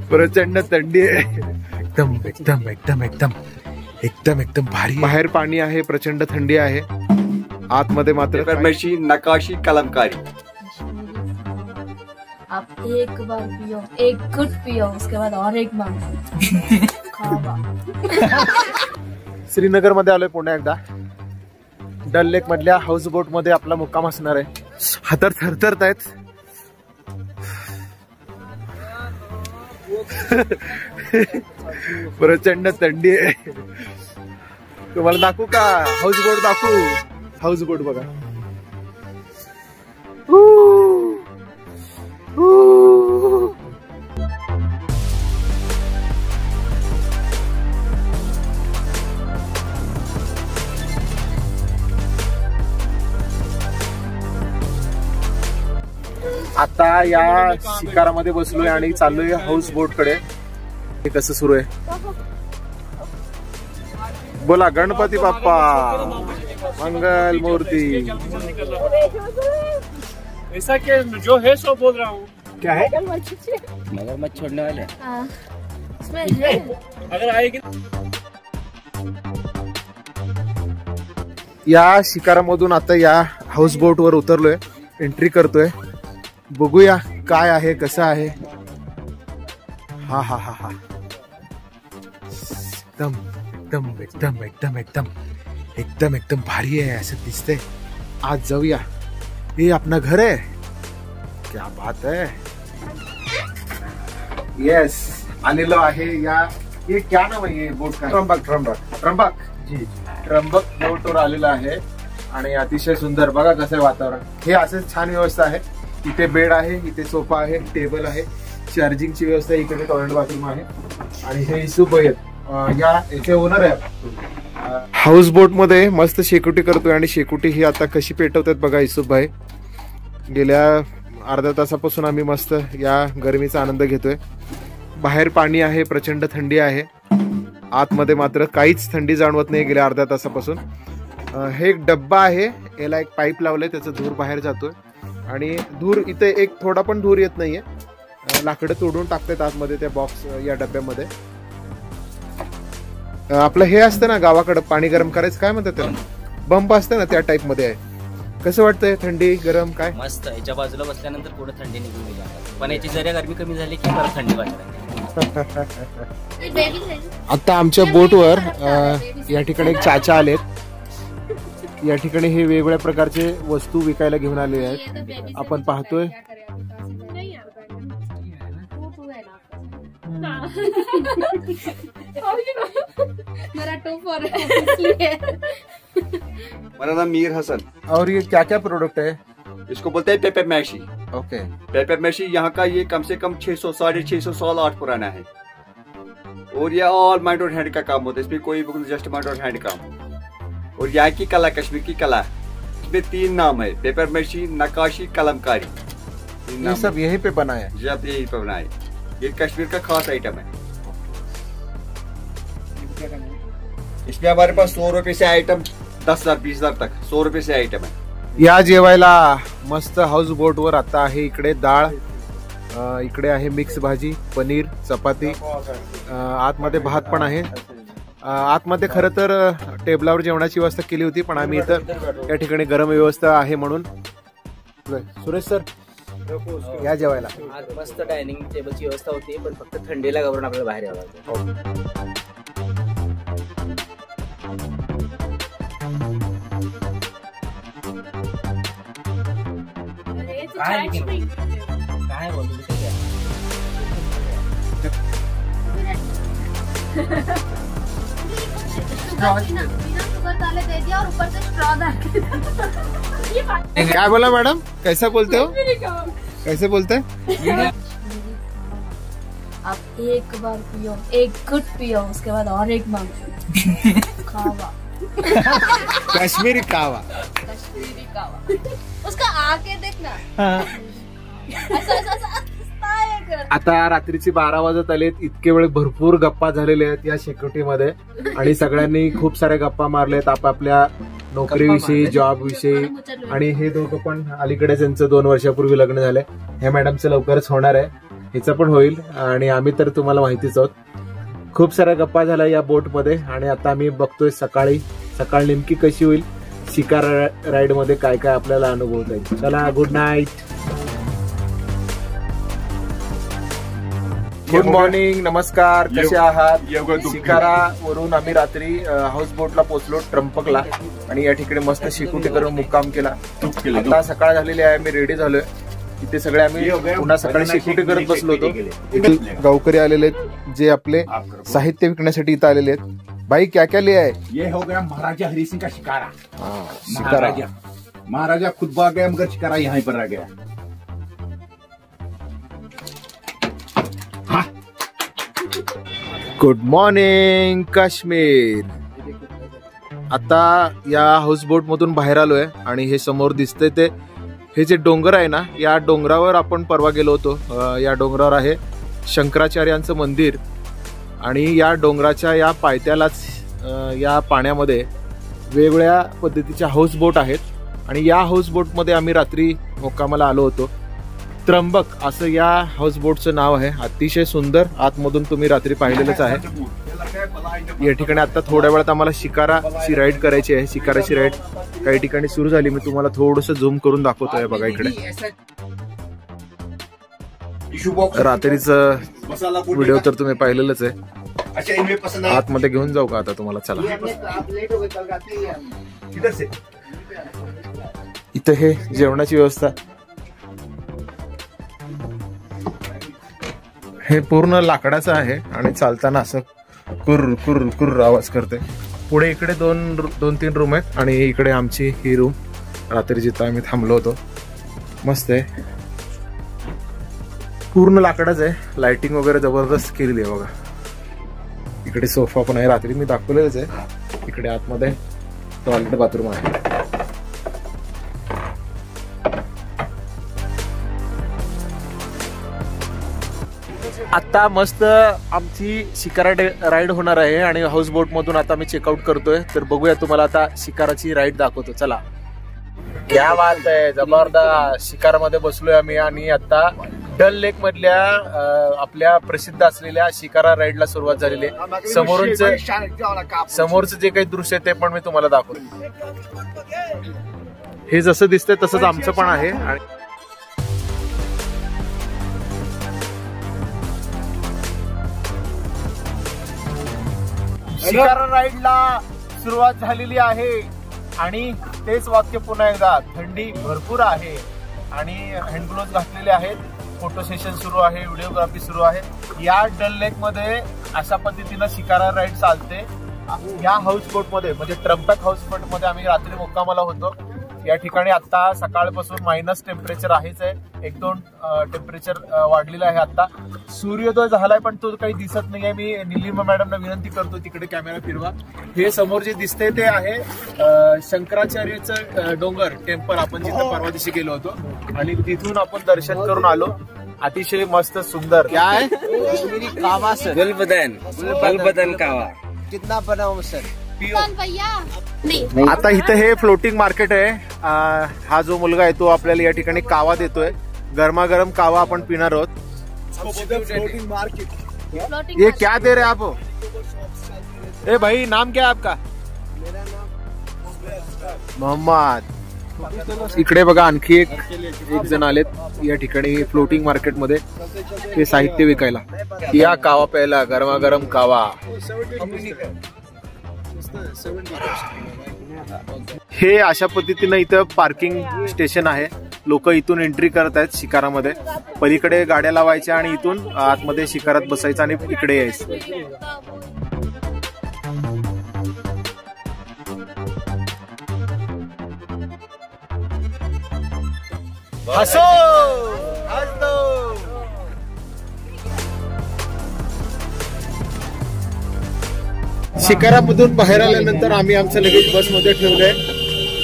प्रचंड थंडी आहे. एकदम एकदम एकदम एकदम एकदम एकदम भारी. बाहेर पाणी आहे, प्रचंड थंडी आहे. आतमध्ये मात्र पेपरमेशी, नकाशी, कलमकारी. आप एक बार पियो, एक घुट पियो, उसके बाद और एक बार खावा. श्रीनगर मध्ये आलोय पुन्हा एकदा. डल लेक मधल्या हाऊस बोट मध्ये आपला मुक्काम असणार आहे. हातर थरथरत आहेत. प्रचंड थंडी आहे. तुम्हाला दाखवू का हाऊस बोट? दाखवू हाऊस बोट बघा. आता या शिकारामध्ये बसलोय आणि चाललोय हाऊस बोट कडे. हे कसं सुरू आहे बोला. गणपती बाप्पा मंगल मूर्ती. ऐसा के जो है सो बोल रहा हूँ. क्या है? मगरमच्छ छोड़ने वाले. अगर आएगी या शिकारामधून आता या हाऊस बोट वर उतरलोय. एंट्री करतोय. बघूया काय आहे, कसं आहे. हा हा हा हा एकदम एकदम एकदम एकदम एकदम एकदम एकदम भारी आहे असं दिसतंय. आज जाऊया. ये अपना घर है. क्या बात है. यस आलेलो आहे या. ये क्या नाम आहे बोट का? त्र्यंबक. त्र्यंबक जी त्र्यंबक बोटवर आलेला आहे आणि अतिशय सुंदर. बघा कसं आहे वातावरण. हे असं छान व्यवस्था आहे. इथे बेड आहे, इथे सोफा आहे, टेबल आहे, चार्जिंगची व्यवस्था आहे, इकडे टॉयलेट बाथरूम आहे आणि हे युसुफ आहेत या याचे ओनर आहे. हाऊस बोट मध्ये मस्त शेकोटी करतोय आणि शेकोटी ही आता कशी पेटवतात बघा युसुफ भाई. गेल्या अर्ध्या तासापासून आम्ही मस्त या गरमीचा आनंद घेतोय. बाहेर पाणी आहे, प्रचंड थंडी आहे. आतमध्ये मात्र काहीच थंडी जाणवत नाही गेल्या अर्ध्या तासापासून. हे एक डब्बा आहे, याला एक पाईप लावलंय, त्याचा धूर बाहेर जातोय आणि धूर इथे एक थोडा पण धूर येत नाहीये. लाकडं तोडून टाकतात आतमध्ये त्या बॉक्स या डब्यामध्ये. आपलं हे असतं ना गावाकडं पाणी गरम करायचं, काय म्हणतात त्याला, बंब असतं ना, त्या टाईप मध्ये आहे. कसं वाटतंय? थंडी गरम काय मस्त. याच्या बाजूला बसल्यानंतर पुढे थंडी निघून गेली. पण याची जरा गरमी कमी झाली की परत थंडी वाटते. आता आमच्या बोटवर या ठिकाणी एक चाचा आलेत. या ठिकाणी हे वेगवेगळ्या प्रकारचे वस्तू विकायला घेऊन आले आहेत. आपण पाहतोय मेरा नाम मीर हसन. और ये क्या क्या प्रोडक्ट है? इसको बोलते हैं पेपरमेशी. ओके. पेपरमेशी यहाँ का ये कम से कम 600 650 साल आर्ट पुराना है और ये ऑल माइंड और हैंड का काम होता है. इसमें कोई जस्ट माइंड और हैंड काम. और यहाँ की कला, कश्मीर की कला, इसमें 3 नाम है: पेपरमेशी, नकाशी, कलमकारी. ये सब यहीं पे बना है? जी आप यहीं पे बना है. ये कश्मीर का खास आइटम है. इसमें हमारे पास 100 रुपए से आइटम 10,000 20,000 तक 100 रुपए से आइटम है. या जेवायला मस्त हाऊस बोट वर आता आहे. इकडे डाळ, इकडे आहे मिक्स भाजी, पनीर, चपाती, आतमध्ये भात पण आहे. आतमध्ये खरं तर टेबलावर जेवणाची व्यवस्था केली होती, पण आम्ही इथं या ठिकाणी गरम व्यवस्था आहे म्हणून. सुरेश सर या जेवायला. आज मस्त डायनिंग टेबलची व्यवस्था होती, पण फक्त थंडीला घाबरून आपल्याला बाहेर यावं लागतं. काय बोलतो काय बोला मैडम? कैसा बोलते हो? कैसे बोलते हैं? आप एक बार पियो, एक घुट पियो, उसके बाद और एक बार खावा. काश्मीरी कावा. कश्मीरी कावा. उसका आके देखना. आता रात्रीची 12 वाजत आलेत. इतके वेळ भरपूर गप्पा झालेल्या आहेत या सिक्युरिटीमध्ये आणि सगळ्यांनी खूप साऱ्या गप्पा मारल्यात आपापल्या नोकरीविषयी, जॉब विषयी. आणि हे दोघं पण अलीकडे त्यांचं 2 वर्षापूर्वी लग्न झालंय. ह्या मॅडमचं लवकरच होणार आहे. हिचं पण होईल. आणि आम्ही तर तुम्हाला माहितीच आहोत, खूप साऱ्या गप्पा झाल्या या बोटमध्ये. आणि आता आम्ही बघतोय सकाळ नेमकी कशी होईल, शिकारा राईड मध्ये काय काय आपल्याला अनुभवता येईल. चला, गुड नाईट, गुड मॉर्निंग, नमस्कार, कसे आहात? शिकारा वरून आम्ही रात्री हाऊस बोटला पोहोचलो ट्रम्पकला आणि या ठिकाणी मस्त शिकुटी करून मुक्काम केला. आता सकाळ झालेली आहे, मी रेडी झालोय. इथे सगळे आम्ही पुन्हा सकाळी शिकुटी करत बसलो होतो. इथे गावकरी आलेले आहेत जे आपले साहित्य विकण्यासाठी इथं आलेले आहेत. भाई क्या क्या लिया है? ये हो गया महाराजा हरि सिंह का शिकारा। शिकारा महाराजा खुद भाग गया मगर शिकारा यहाँ पर रह गया। Good morning Kashmir. आता या हाऊस बोट मधून बाहेर आलोय आणि हे समोर दिसतंय ते हे जे डोंगर आहे ना, या डोंगरावर आपण परवा गेलो होतो. या डोंगरावर आहे शंकराचार्यांचं मंदिर आणि या डोंगराच्या या पायथ्यालाच या पाण्यामध्ये वेगवेगळ्या पद्धतीच्या हाऊस बोट आहेत आणि या हाऊस बोटमध्ये आम्ही रात्री मुक्कामाला आलो होतो. त्र्यंबक असं या हाऊस बोटचं नाव आहे. अतिशय सुंदर, आतमधून तुम्ही रात्री पाहिलेलंच आहे. या ठिकाणी आता थोड्या वेळात आम्हाला शिकाराची राईड करायची आहे. शिकाराची राईड काही ठिकाणी सुरू झाली. मी तुम्हाला थोडंसं झूम करून दाखवतोय. बघा इकडे रात्रीचं व्हिडिओ तर तुम्ही पाहिलेलंच आहे. आतमध्ये घेऊन जाऊ का आता तुम्हाला? चला. इथं हे जेवणाची व्यवस्था, हे पूर्ण लाकडाचं आहे आणि चालताना असं कुर्र कुर्र कुर्र आवाज करते. पुढे इकडे दोन तीन रूम आहेत आणि इकडे आमची ही रूम रात्री जिथं आम्ही थांबलो होतो. मस्त आहे, पूर्ण लाकडाच आहे. लाइटिंग वगैरे जबरदस्त केलेली आहे. बघा इकडे सोफा पण आहे, रात्री मी दाखवलेलंच आहे. इकडे आतमध्ये टॉयलेट बाथरूम आहे. आता मस्त आमची शिकारा राईड होणार आहे आणि हाऊस बोट मधून आता मी चेकआउट करतोय. तर बघूया, तुम्हाला आता शिकाराची राईड दाखवतो. चला. क्या बात आहे, जबरदस्त. शिकारामध्ये बसलोय आम्ही आणि आता डल लेक मधल्या आपल्या प्रसिद्ध असलेल्या शिकारा राईडला सुरुवात झालेली आहे. समोरचं जे काही दृश्य आहे ते पण मी तुम्हाला दाखवतो. हे जसं दिसतंय तसंच आमचं पण आहे. आणि शिकारा राईडला सुरुवात झालेली आहे आणि तेच वाक्य पुन्हा एकदा, थंडी भरपूर आहे आणि हँड ग्लोव्ज घातलेले आहेत. फोटो सेशन सुरू आहे, व्हिडिओग्राफी सुरू आहे. या डल लेक मध्ये अशा पद्धतीनं शिकारा राईड चालते. या हाऊस बोट मध्ये म्हणजे ट्रम्पक हाऊस बोट मध्ये आम्ही रात्री मुक्कामाला होतो. या ठिकाणी आता सकाळपासून मायनस टेम्परेचर आहेच आहे. 1-2 टेम्परेचर वाढलेलं आहे. आता सूर्योदय झालाय पण तो काही दिसत नाहीये. मी निलिमा मॅडमना विनंती करतो तिकडे कॅमेरा फिरवा. हे समोर जे दिसतंय ते आहे शंकराचार्यचं डोंगर टेम्पल, आपण जिथं परवा दिवशी गेलो होतो आणि तिथून आपण दर्शन करून आलो. अतिशय मस्त सुंदर. क्या है? कावा सर, गुलबदन कावा. कितना बनाऊं सर? आता इथं हे फ्लोटिंग मार्केट आहे. हा जो मुलगा आहे तो आपल्याला या ठिकाणी कावा देतोय. गरमागरम कावा आपण पिणार आहोत. Floating market. ये क्या दे रहे आप? ए भाई, नाम क्या है आपका? मेरा नाम मोहम्मद. इकडे बघा आणखी एक जण आलेत या ठिकाणी फ्लोटिंग मार्केट मध्ये ते साहित्य विकायला. या कावा प्यायला, गरमागरम कावा. हे अशा पद्धतीनं इथं पार्किंग स्टेशन आहे. लोक इथून एंट्री करत आहेत शिकारामध्ये. पलीकडे गाड्या लावायच्या आणि इथून आतमध्ये शिकारात बसायचं आणि इकडे यायचं. हसो हसो. शिकारामधून बाहेर आल्यानंतर आम्ही आमचं लगेच बसमध्ये ठेवलंय.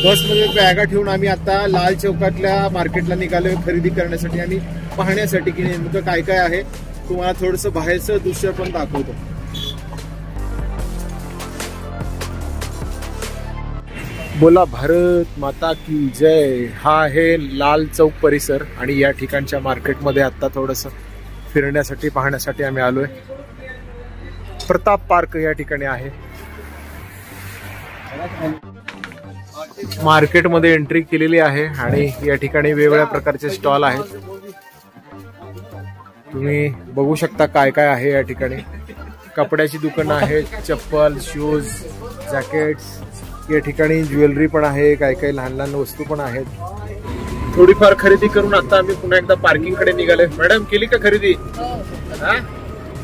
बसमध्ये बॅगा ठेवून आम्ही आता लाल चौकातल्या मार्केटला निघालोय खरेदी करण्यासाठी आणि पाहण्यासाठी की नेमकं काय काय आहे. तुम्हाला थोडंसं बाहेरचं दृश्य पण दाखवतो. बोला भारत माता की जय. हा आहे लाल चौक परिसर आणि या ठिकाणच्या मार्केटमध्ये आता थोडंसं फिरण्यासाठी पाहण्यासाठी आम्ही आलोय. प्रताप पार्क या ठिकाणी आहे. मार्केटमध्ये एंट्री केलेली आहे आणि या ठिकाणी वेगवेगळ्या प्रकारचे स्टॉल आहेत. तुम्ही बघू शकता काय काय आहे या ठिकाणी. कपड्याची दुकानं आहेत, चप्पल, शूज, जॅकेट्स. या ठिकाणी ज्वेलरी पण आहे, काही काही लहान लहान वस्तू पण आहेत. थोडीफार खरेदी करून आता आम्ही पुन्हा एकदा पार्किंग कडे निघाले. मॅडम केली का खरेदी? हा,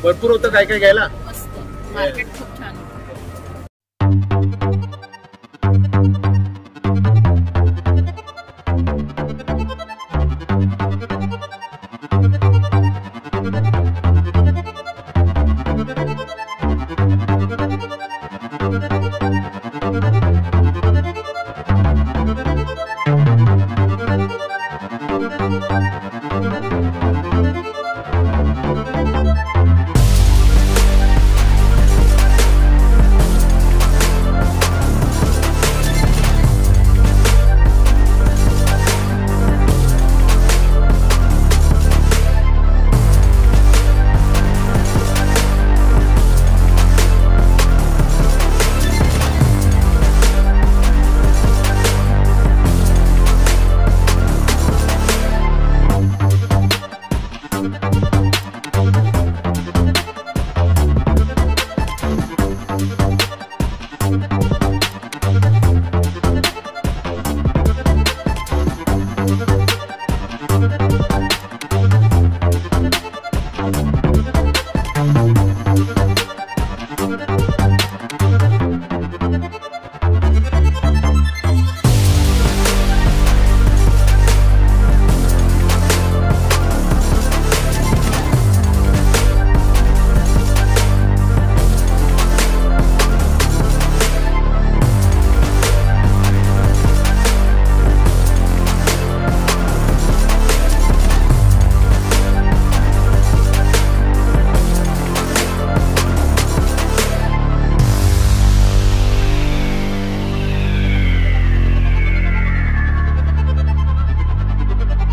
भरपूर होतं काय काय घ्यायला. मार्केट खूप छान आहे.